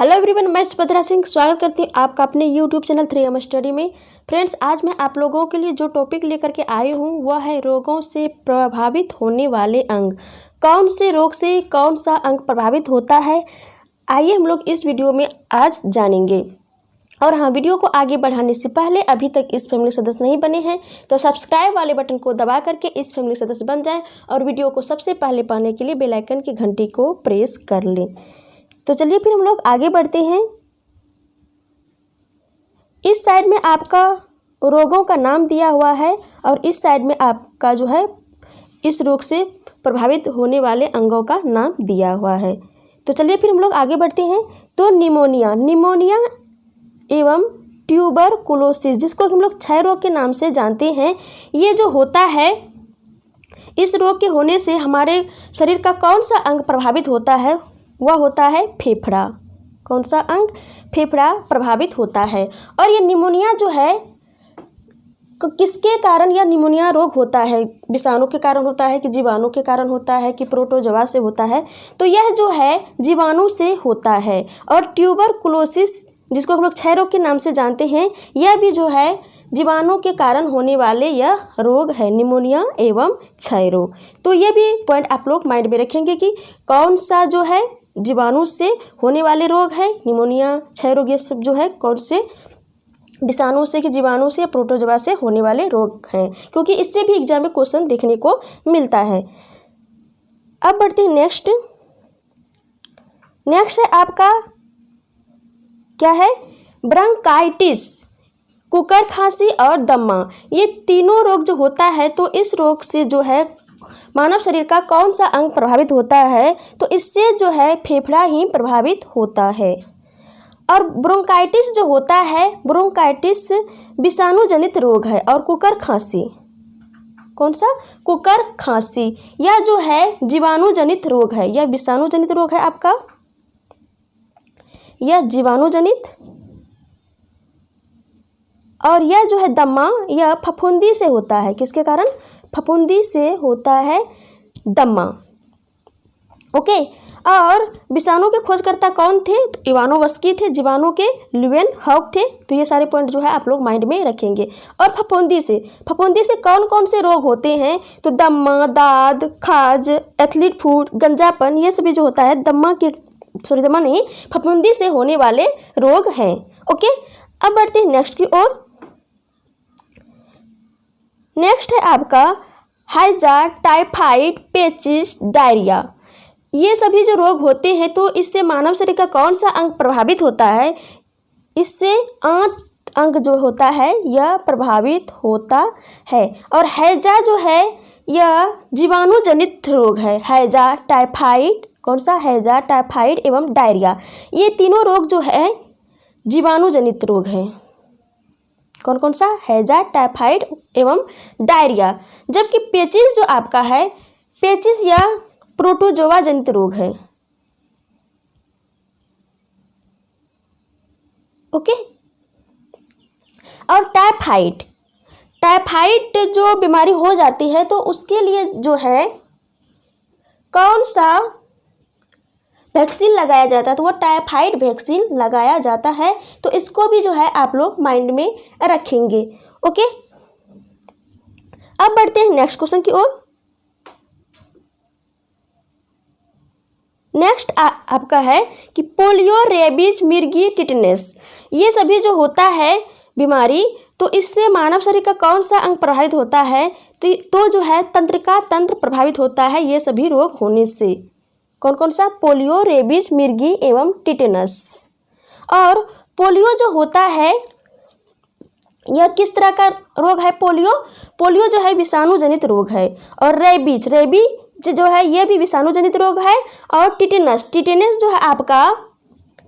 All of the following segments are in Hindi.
हेलो एवरीवन, मैं सुभद्रा सिंह स्वागत करती हूँ आपका अपने यूट्यूब चैनल 3M स्टडी में। फ्रेंड्स, आज मैं आप लोगों के लिए जो टॉपिक लेकर के आई हूँ वह है रोगों से प्रभावित होने वाले अंग। कौन से रोग से कौन सा अंग प्रभावित होता है, आइए हम लोग इस वीडियो में आज जानेंगे। और हाँ, वीडियो को आगे बढ़ाने से पहले अभी तक इस फैमिली सदस्य नहीं बने हैं तो सब्सक्राइब वाले बटन को दबा करके इस फैमिली सदस्य बन जाएं और वीडियो को सबसे पहले पाने के लिए बेल आइकन की घंटी को प्रेस कर लें। तो चलिए फिर हम लोग आगे बढ़ते हैं। इस साइड में आपका रोगों का नाम दिया हुआ है और इस साइड में आपका जो है इस रोग से प्रभावित होने वाले अंगों का नाम दिया हुआ है। तो चलिए फिर हम लोग आगे बढ़ते हैं। तो निमोनिया एवं ट्यूबरकुलोसिस, जिसको हम लोग क्षय रोग के नाम से जानते हैं, ये जो होता है, इस रोग के होने से हमारे शरीर का कौन सा अंग प्रभावित होता है, वह होता है फेफड़ा। कौन सा अंग? फेफड़ा प्रभावित होता है। और ये निमोनिया जो है किसके कारण यह निमोनिया रोग होता है? विषाणु के कारण होता है कि जीवाणु के कारण होता है कि प्रोटोजोआ से होता है? तो यह जो है जीवाणु से होता है। और ट्यूबरकुलोसिस, जिसको हम लोग क्षय रोग के नाम से जानते हैं, यह भी जो है जीवाणु के कारण होने वाले यह रोग है, निमोनिया एवं क्षय रोग। तो ये भी पॉइंट आप लोग माइंड में रखेंगे कि कौन सा जो है जीवाणु से होने वाले रोग है, निमोनिया, क्षय रोग, ये सब जो है कौन से विषाणु से कि जीवाणु से या प्रोटोजोआ से होने वाले रोग हैं, क्योंकि इससे भी एग्जाम में क्वेश्चन देखने को मिलता है। अब बढ़ते हैं नेक्स्ट है आपका क्या है? ब्रोंकाइटिस, कुकर खांसी और दम्मा। ये तीनों रोग जो होता है, तो इस रोग से जो है मानव शरीर का कौन सा अंग प्रभावित होता है? तो इससे जो है फेफड़ा ही प्रभावित होता है। और ब्रोंकाइटिस जो होता है, ब्रोंकाइटिस विषाणु जनित रोग है। और कुकर खांसी, कौन सा? कुकर खांसी, यह जो है जीवाणु जनित रोग है, यह विषाणु जनित रोग है आपका, यह जीवाणु जनित। और यह जो है दम्मा, यह फफूंदी से होता है। किसके कारण? फफूंदी से होता है दम्मा। ओके। और विषाणु के खोजकर्ता कौन थे? तो इवानोव्स्की थे। जीवाणु के ल्यूवेनहॉक थे। तो ये सारे पॉइंट जो है आप लोग माइंड में रखेंगे। और फफूंदी से कौन कौन से रोग होते हैं? तो दम्मा, दाद, खाज, एथलीट फूड, गंजापन, ये सभी जो होता है दम्मा नहीं, फफूंदी से होने वाले रोग हैं। ओके। अब बढ़ते हैं नेक्स्ट की ओर। नेक्स्ट है आपका हैजा, टाइफाइड, पेचिस, डायरिया। ये सभी जो रोग होते हैं, तो इससे मानव शरीर का कौन सा अंग प्रभावित होता है? इससे आंत अंग जो होता है यह प्रभावित होता है। और हैजा जो है यह जीवाणु जनित रोग है। हैजा, टाइफाइड, कौन सा? हैजा, टाइफाइड एवं डायरिया, ये तीनों रोग जो है जीवाणु जनित रोग है। कौन कौन सा? हैजा, टाइफाइड एवं डायरिया। जबकि पेचिस जो आपका है, पेचिस या प्रोटोजोआ जनित रोग है। ओके। और टाइफाइड जो बीमारी हो जाती है, तो उसके लिए जो है कौन सा वैक्सीन लगाया जाता है? तो वो टाइफाइड वैक्सीन लगाया जाता है। तो इसको भी जो है आप लोग माइंड में रखेंगे। ओके। अब बढ़ते हैं नेक्स्ट क्वेश्चन की ओर। नेक्स्ट आपका है कि पोलियो, रेबीज, मिर्गी, टिटनेस, ये सभी जो होता है बीमारी, तो इससे मानव शरीर का कौन सा अंग प्रभावित होता है? तो जो है तंत्रिका तंत्र प्रभावित होता है ये सभी रोग होने से। कौन कौन सा? पोलियो, रेबीज, मिर्गी एवं टिटेनस। और पोलियो जो होता है यह किस तरह का रोग है? पोलियो जो है विषाणु जनित रोग है। और रेबीज जो है यह भी विषाणु जनित रोग है। और टिटेनस जो है आपका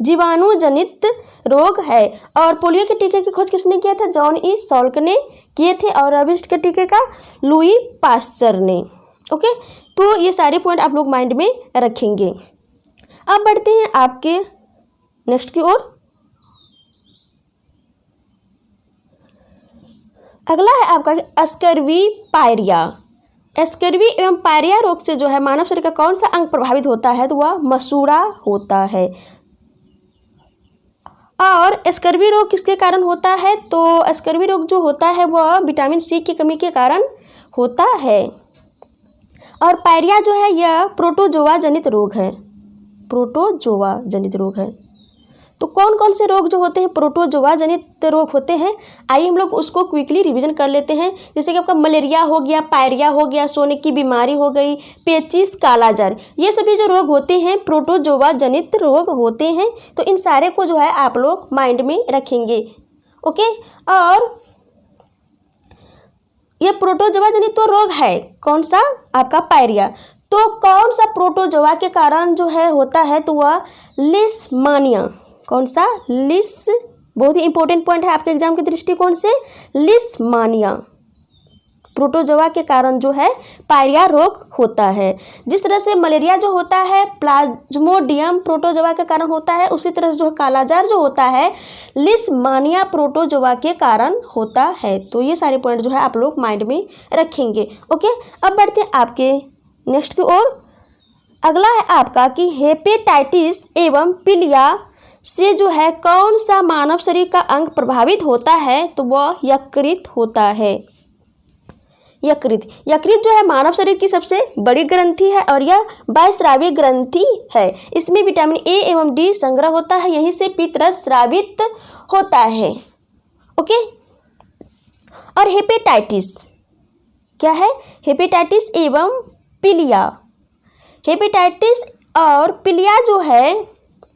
जीवाणु जनित रोग है। और पोलियो के टीके की खोज किसने किया था? जॉन ई सॉल्क ने किए थे। और रेबीज के टीके का लुई पास्चर ने। ओके। तो ये सारे पॉइंट आप लोग माइंड में रखेंगे। अब बढ़ते हैं आपके नेक्स्ट की ओर। अगला है आपका स्कर्वी, पायरिया। स्कर्वी एवं पायरिया रोग से जो है मानव शरीर का कौन सा अंग प्रभावित होता है? तो वह मसूड़ा होता है। और स्कर्वी रोग किसके कारण होता है? तो स्कर्वी रोग जो होता है वह विटामिन सी की कमी के कारण होता है। और पायरिया जो है यह प्रोटोजोआ जनित रोग है, प्रोटोजोआ जनित रोग है। तो कौन कौन से रोग जो होते हैं प्रोटोजोआ जनित रोग होते हैं, आइए हम लोग उसको क्विकली रिवीजन कर लेते हैं। जैसे कि आपका मलेरिया हो गया, पायरिया हो गया, सोने की बीमारी हो गई, पेचिस, कालाजार, ये सभी जो रोग होते हैं प्रोटोजोआ जनित रोग होते हैं। तो इन सारे को जो है आप लोग माइंड में रखेंगे। ओके, और ये प्रोटोजोआ जनित तो रोग है कौन सा? आपका पायरिया। तो कौन सा प्रोटोजोआ के कारण जो है होता है? तो वह लिस्मानिया। कौन सा? लिस, बहुत ही इंपॉर्टेंट पॉइंट है आपके एग्जाम के दृष्टिकोण से, लिस्मानिया प्रोटोजोआ के कारण जो है पायरिया रोग होता है। जिस तरह से मलेरिया जो होता है प्लाज्मोडियम प्रोटोजोआ के कारण होता है, उसी तरह से जो कालाजार जो होता है लिस्मानिया प्रोटोजोआ के कारण होता है। तो ये सारे पॉइंट जो है आप लोग माइंड में रखेंगे। ओके, अब बढ़ते हैं आपके नेक्स्ट की ओर। अगला है आपका कि हेपेटाइटिस एवं पीलिया से जो है कौन सा मानव शरीर का अंग प्रभावित होता है? तो वह यकृत होता है। यकृत जो है मानव शरीर की सबसे बड़ी ग्रंथि है और यह बहिस्रावी ग्रंथि है। इसमें विटामिन ए एवं डी संग्रह होता है, यहीं से पित्तरस स्रावित होता है। ओके, और हेपेटाइटिस क्या है? हेपेटाइटिस एवं पीलिया। हेपेटाइटिस और पीलिया जो है,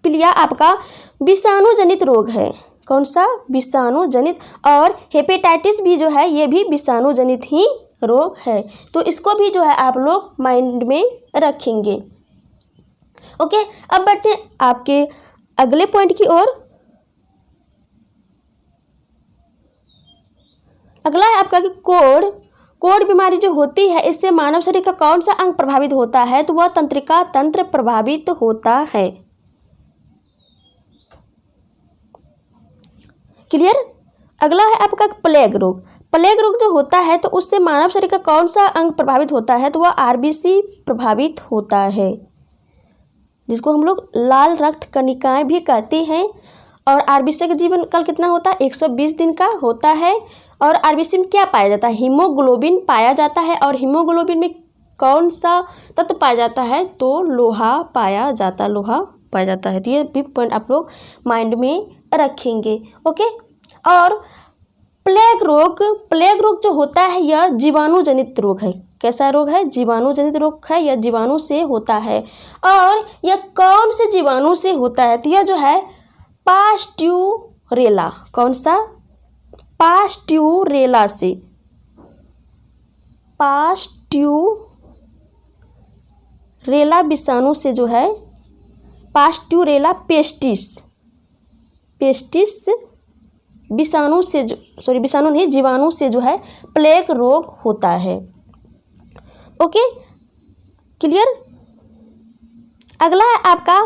पीलिया आपका विषाणु जनित रोग है। कौन सा? विषाणु जनित। और हेपेटाइटिस भी जो है ये भी विषाणु जनित ही रोग है। तो इसको भी जो है आप लोग माइंड में रखेंगे। ओके, अब बढ़ते हैं आपके अगले पॉइंट की ओर। अगला है आपका कि कोढ़ बीमारी जो होती है इससे मानव शरीर का कौन सा अंग प्रभावित होता है? तो वह तंत्रिका तंत्र प्रभावित होता है। क्लियर? अगला है आपका प्लेग रोग। प्लेग रोग जो होता है तो उससे मानव शरीर का कौन सा अंग प्रभावित होता है? तो वह आरबीसी प्रभावित होता है, जिसको हम लोग लाल रक्त कणिकाएं भी कहते हैं। और आरबीसी का जीवन काल कितना होता है? 120 दिन का होता है। और आरबीसी में क्या पाया जाता है? हीमोग्लोबिन पाया जाता है। और हीमोग्लोबिन में कौन सा तत्व पाया जाता है? तो लोहा पाया जाता है। तो ये भी पॉइंट आप लोग माइंड में रखेंगे। ओके, और प्लेग रोग जो होता है यह जीवाणु जनित रोग है। कैसा रोग है? जीवाणु जनित रोग है। यह जीवाणु से होता है। और यह कौन से जीवाणु से होता है? तो यह जो है पास्ट्यूरेला। कौन सा? पास्ट्यूरेला से। पास्ट्यूरेला विषाणु से जो है, पास्ट्यूरेला पेस्टिस विषाणु से विषाणु नहीं, जीवाणु से जो है प्लेग रोग होता है। Okay, clear? अगला है आपका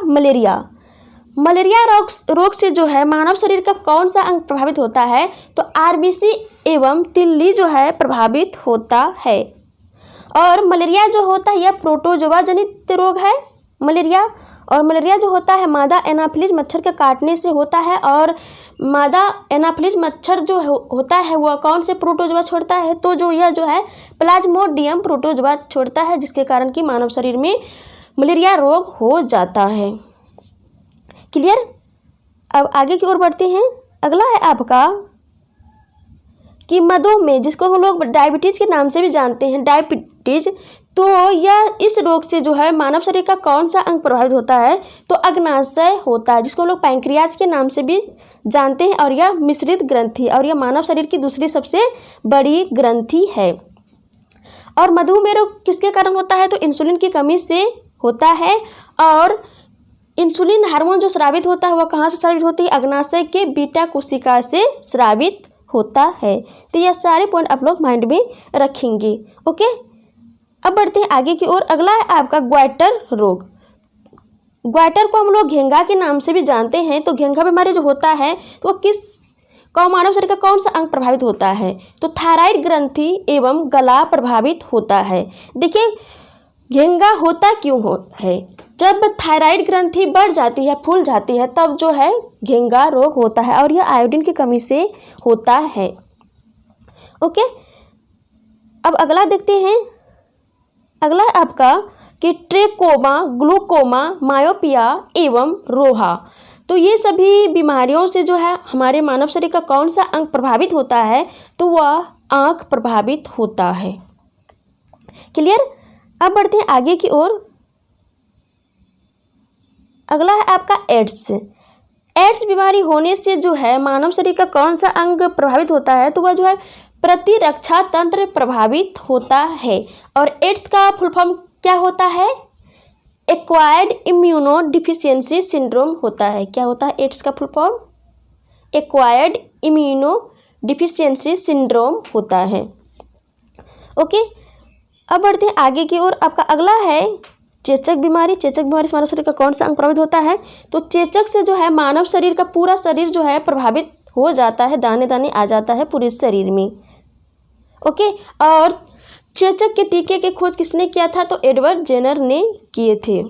मलेरिया रोग से जो है मानव शरीर का कौन सा अंग प्रभावित होता है? तो आरबीसी एवं तिल्ली जो है प्रभावित होता है। और मलेरिया जो होता है यह प्रोटोजोआ जनित रोग है मलेरिया। और मलेरिया जो होता है मादा एनाफिलिस मच्छर के काटने से होता है। और मादा एनाफिलिस मच्छर जो होता है वह कौन से प्रोटोजोआ छोड़ता है? तो जो यह जो है प्लाज्मोडियम प्रोटोजोआ छोड़ता है, जिसके कारण कि मानव शरीर में मलेरिया रोग हो जाता है। क्लियर? अब आगे की ओर बढ़ते हैं। अगला है आपका कि मधुमेह, जिसको हम लोग डायबिटीज़ के नाम से भी जानते हैं, डायबिटीज़। तो यह इस रोग से जो है मानव शरीर का कौन सा अंग प्रभावित होता है? तो अग्नाशय होता है, जिसको हम लोग पैंक्रियाज के नाम से भी जानते हैं। और यह मिश्रित ग्रंथि, और यह मानव शरीर की दूसरी सबसे बड़ी ग्रंथि है। और मधुमेह रोग किसके कारण होता है? तो इंसुलिन की कमी से होता है। और इंसुलिन हार्मोन जो स्रावित होता है वह कहाँ से स्रावित होती है? अग्नाशय के बीटा कोशिका से स्रावित होता है। तो यह सारे पॉइंट आप लोग माइंड में रखेंगे। ओके, अब बढ़ते हैं आगे की ओर। अगला है आपका ग्वाइटर रोग। ग्वाइटर को हम लोग घेंघा के नाम से भी जानते हैं। तो घेंघा बीमारी जो होता है तो वह मानव शरीर का कौन सा अंग प्रभावित होता है? तो थायराइड ग्रंथि एवं गला प्रभावित होता है। देखिए घेंघा होता क्यों है? जब थायराइड ग्रंथि बढ़ जाती है, फूल जाती है, तब जो है घेंघा रोग होता है और यह आयोडीन की कमी से होता है। ओके, अब अगला देखते हैं। अगला है आपका कि ट्रेकोमा, ग्लूकोमा, मायोपिया एवं रोहा। तो ये सभी बीमारियों से जो है हमारे मानव शरीर का कौन सा अंग प्रभावित होता है? तो वह आँख प्रभावित होता है। क्लियर? अब बढ़ते हैं आगे की ओर। अगला है आपका एड्स। एड्स बीमारी होने से जो है मानव शरीर का कौन सा अंग प्रभावित होता है? तो वह जो है प्रतिरक्षा तंत्र प्रभावित होता है। और एड्स का फुल फॉर्म क्या होता है? एक्वायर्ड इम्यूनो डिफिशियंसी सिंड्रोम होता है। क्या होता है एड्स का full form? Acquired immuno deficiency syndrome होता है। ओके, अब बढ़ते हैं आगे की ओर। आपका अगला है चेचक बीमारी। चेचक बीमारी से मानव शरीर का कौन सा अंग प्रभावित होता है? तो चेचक से जो है मानव शरीर का पूरा शरीर जो है प्रभावित हो जाता है, दाने दाने आ जाता है पूरे शरीर में। ओके, और चेचक के टीके की खोज किसने किया था? तो एडवर्ड जेनर ने किए थे।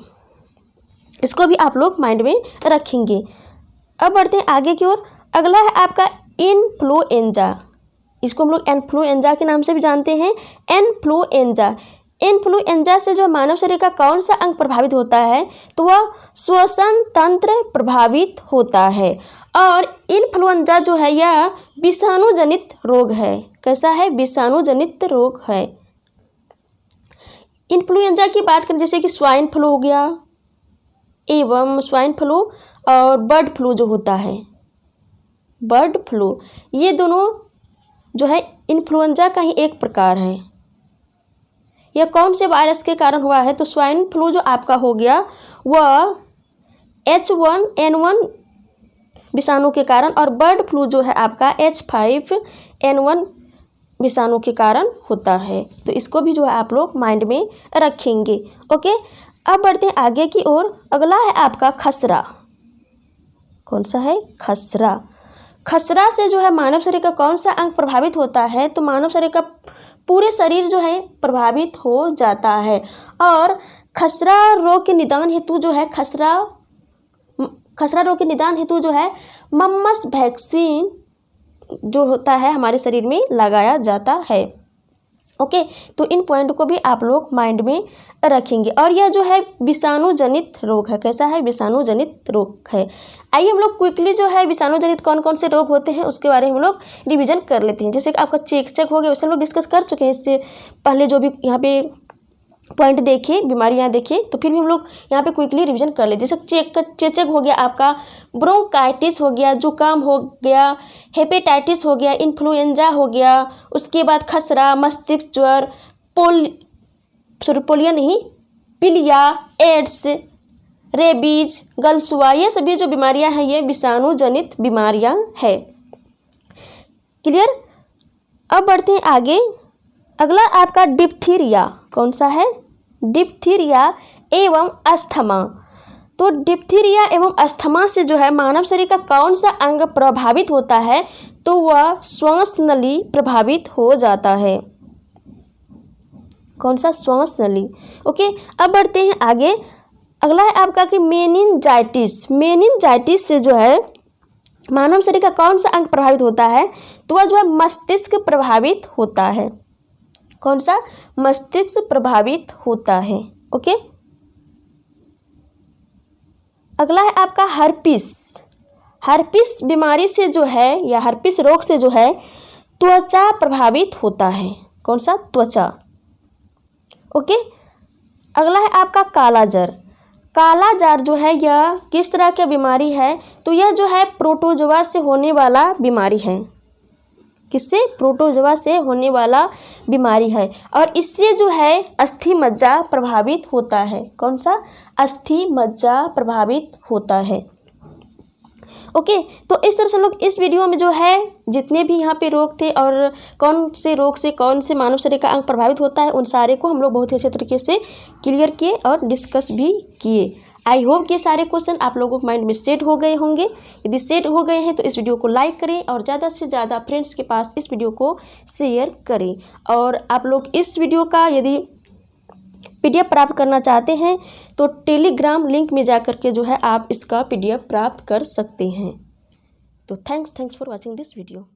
इसको भी आप लोग माइंड में रखेंगे। अब बढ़ते हैं आगे की ओर। अगला है आपका इन्फ्लुएंजा। इसको हम लोग इन्फ्लुएंजा के नाम से भी जानते हैं। इन्फ्लुएंजा, इन्फ्लुएंजा से जो मानव शरीर का कौन सा अंग प्रभावित होता है? तो वह श्वसन तंत्र प्रभावित होता है। और इन्फ्लुएंजा जो है यह विषाणु रोग है। कैसा है? विषाणु रोग है। इन्फ्लुएंजा की बात करें जैसे कि स्वाइन फ्लू हो गया, एवं स्वाइन फ्लू और बर्ड फ्लू जो होता है, बर्ड फ्लू, ये दोनों जो है इन्फ्लुएंजा का ही एक प्रकार है। यह कौन से वायरस के कारण हुआ है? तो स्वाइन फ्लू जो आपका हो गया वह H1N1 विषाणु के कारण, और बर्ड फ्लू जो है आपका H5N1 विषाणु के कारण होता है। तो इसको भी जो है आप लोग माइंड में रखेंगे। ओके, अब बढ़ते हैं आगे की ओर। अगला है आपका खसरा। कौन सा है? खसरा। खसरा से जो है मानव शरीर का कौन सा अंग प्रभावित होता है? तो मानव शरीर का पूरे शरीर जो है प्रभावित हो जाता है। और खसरा रोग के निदान हेतु जो है खसरा रोग के निदान हेतु जो है मम्मस वैक्सीन जो होता है हमारे शरीर में लगाया जाता है। ओके, तो इन पॉइंट को भी आप लोग माइंड में रखेंगे। और यह जो है विषाणु जनित रोग है। कैसा है? विषाणु जनित रोग है। आइए हम लोग क्विकली जो है विषाणु जनित कौन कौन से रोग होते हैं उसके बारे में हम लोग रिवीजन कर लेते हैं। जैसे कि आपका चेचक हो गया, उसे हम लोग डिस्कस कर चुके हैं इससे पहले। जो भी यहाँ पे पॉइंट देखे, बीमारियाँ देखे, तो फिर भी हम लोग यहाँ पे क्विकली रिवीजन कर ले। जैसे चेचक हो गया आपका, ब्रोंकाइटिस हो गया, जुकाम हो गया, हेपेटाइटिस हो गया, इन्फ्लुएंजा हो गया, उसके बाद खसरा, मस्तिष्क ज्वर, पोलियो नहीं, पीलिया, एड्स, रेबीज, गलसुआ, ये सभी जो बीमारियाँ हैं ये विषाणु जनित बीमारियाँ है। क्लियर? अब बढ़ते हैं आगे। अगला आपका डिप्थीरिया। कौन सा है? डिप्थीरिया एवं अस्थमा। तो डिप्थीरिया एवं अस्थमा से जो है मानव शरीर का कौन सा अंग प्रभावित होता है? तो वह श्वास नली प्रभावित हो जाता है। कौन सा? श्वास नली। ओके, अब बढ़ते हैं आगे। अगला है आपका कि मेनिंजाइटिस। मेनिंजाइटिस से जो है मानव शरीर का कौन सा अंग प्रभावित होता है? तो वह जो है मस्तिष्क प्रभावित होता है। कौन सा? मस्तिष्क प्रभावित होता है। ओके, अगला है आपका हर्पिस। हर्पिस बीमारी से जो है या हर्पिस रोग से जो है त्वचा प्रभावित होता है। कौन सा? त्वचा। ओके, अगला है आपका काला जार। काला जार जो है यह किस तरह की बीमारी है? तो यह जो है प्रोटोजोआ से होने वाला बीमारी है। किससे? प्रोटोजोआ से होने वाला बीमारी है। और इससे जो है अस्थि मज्जा प्रभावित होता है। कौन सा? अस्थि मज्जा प्रभावित होता है। ओके, तो इस तरह से लोग इस वीडियो में जो है जितने भी यहाँ पे रोग थे और कौन से रोग से कौन से मानव शरीर का अंग प्रभावित होता है उन सारे को हम लोग बहुत ही अच्छे तरीके से क्लियर किए और डिस्कस भी किए। आई होप ये सारे क्वेश्चन आप लोगों के माइंड में सेट हो गए होंगे। यदि सेट हो गए हैं तो इस वीडियो को लाइक करें और ज़्यादा से ज़्यादा फ्रेंड्स के पास इस वीडियो को शेयर करें। और आप लोग इस वीडियो का यदि PDF प्राप्त करना चाहते हैं तो टेलीग्राम लिंक में जा कर के जो है आप इसका PDF प्राप्त कर सकते हैं। तो thanks for watching this video.